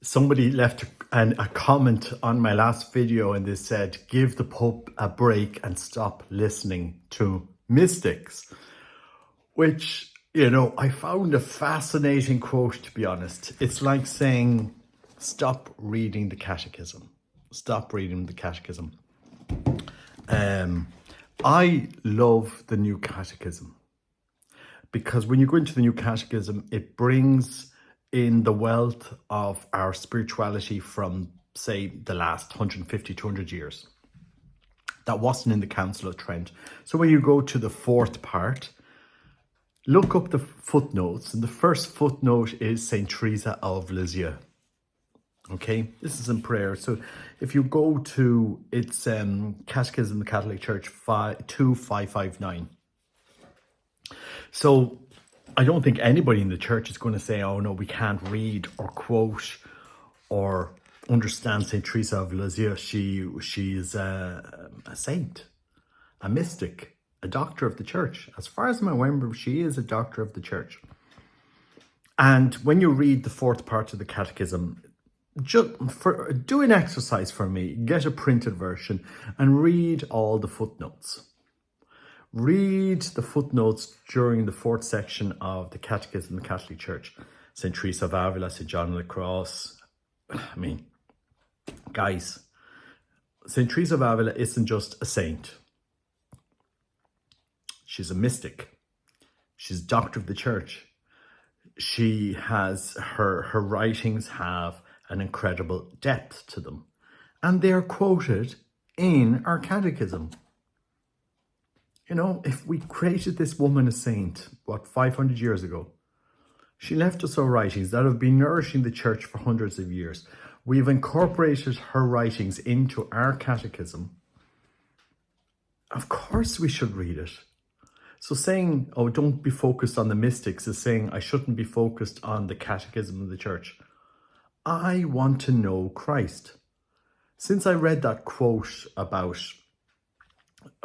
Somebody left a comment on my last video and they said, give the Pope a break and stop listening to mystics, which, I found a fascinating quote, to be honest. It's like saying, stop reading the catechism. Stop reading the catechism. I love the new catechism because when you go into the new catechism, it brings in the wealth of our spirituality from, say, the last 150, 200 years. That wasn't in the Council of Trent. So when you go to the fourth part, look up the footnotes. And the first footnote is St. Teresa of Lisieux. Okay, this is in prayer. So if you go to its Catechism of the Catholic Church 2559. So I don't think anybody in the church is going to say, oh no, we can't read or quote or understand St. Teresa of Lisieux. She is a saint, a mystic, a doctor of the church. As far as I remember, she is a doctor of the church. And when you read the fourth part of the catechism, do an exercise for me, get a printed version and read all the footnotes. Read the footnotes during the fourth section of the Catechism of the Catholic Church. St. Teresa of Avila, St. John of the Cross. I mean, guys, St. Teresa of Avila isn't just a saint. She's a mystic. She's a doctor of the church. She has, her writings have an incredible depth to them. And they're quoted in our catechism. If we created this woman a saint, 500 years ago, she left us her writings that have been nourishing the church for hundreds of years. We've incorporated her writings into our catechism. Of course we should read it. So saying, oh, don't be focused on the mystics is saying I shouldn't be focused on the catechism of the church. I want to know Christ. Since I read that quote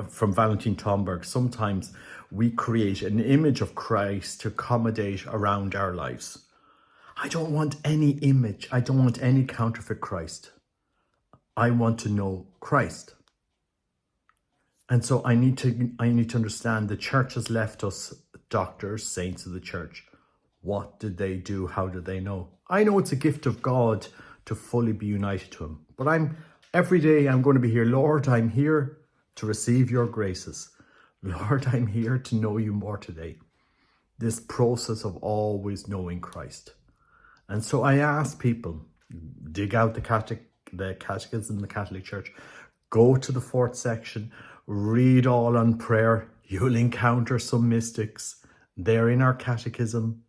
from Valentin Tomberg, sometimes we create an image of Christ to accommodate around our lives. I don't want any image. I don't want any counterfeit Christ. I want to know Christ. And so I need to understand the church has left us doctors, saints of the church. What did they do? How did they know? I know it's a gift of God to fully be united to him. But every day I'm going to be here. Lord, I'm here to receive your graces. Lord, I'm here to know you more today. This process of always knowing Christ. And so I ask people, dig out the catechism of the Catholic Church, go to the fourth section, read all on prayer. You'll encounter some mystics. They're in our catechism.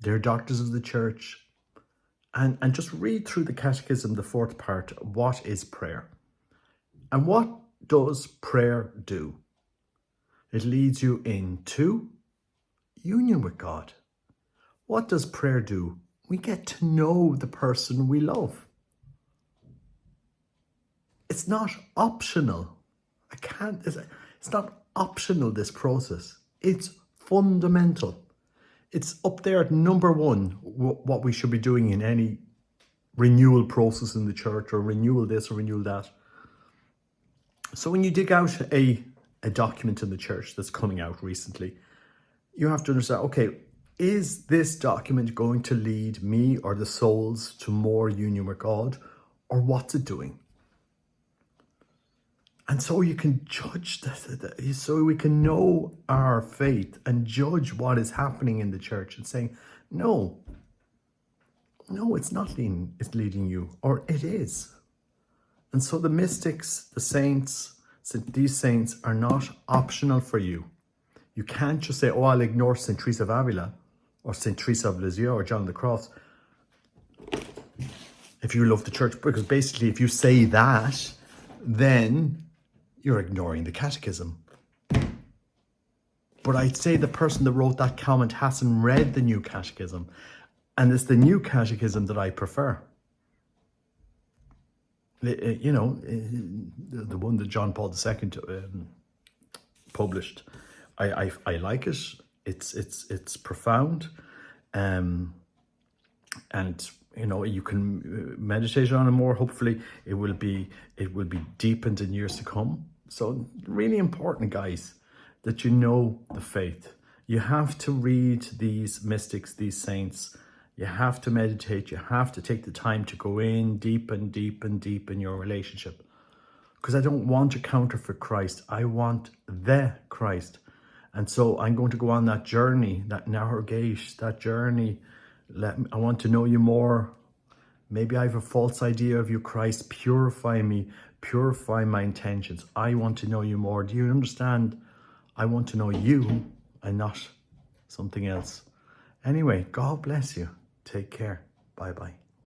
They're doctors of the church. And just read through the catechism, the fourth part. What is prayer? And what does prayer do? It leads you into union with God. What does prayer do? We get to know the person we love. It's not optional. It's not optional, this process. It's fundamental. It's up there at number one, what we should be doing in any renewal process in the church, or renewal this or renewal that. So when you dig out a document in the church that's coming out recently, you have to understand, okay, is this document going to lead me or the souls to more union with God, or what's it doing? And so you can judge so we can know our faith and judge what is happening in the church and saying, no, it's not leading, it's leading you, or it is. And so the mystics, the saints, these saints are not optional for you. You can't just say, oh, I'll ignore St. Teresa of Avila or St. Teresa of Lisieux or John of the Cross if you love the church, because basically if you say that, then you're ignoring the catechism. But I'd say the person that wrote that comment hasn't read the new catechism, and it's the new catechism that I prefer. The one that John Paul II published. I like it. It's profound. and you can meditate on it more. Hopefully it will be deepened in years to come. So really important, guys, that you know the faith. You have to read these mystics, these saints. You have to meditate. You have to take the time to go in deep and deep and deep in your relationship, because I don't want to counterfeit Christ. I want the Christ. And so I'm going to go on that journey, that narrow gate, that journey. I want to know you more. Maybe I have a false idea of you, Christ. Purify me, purify my intentions. I want to know you more. Do you understand? I want to know you and not something else. Anyway, God bless you. Take care. Bye-bye.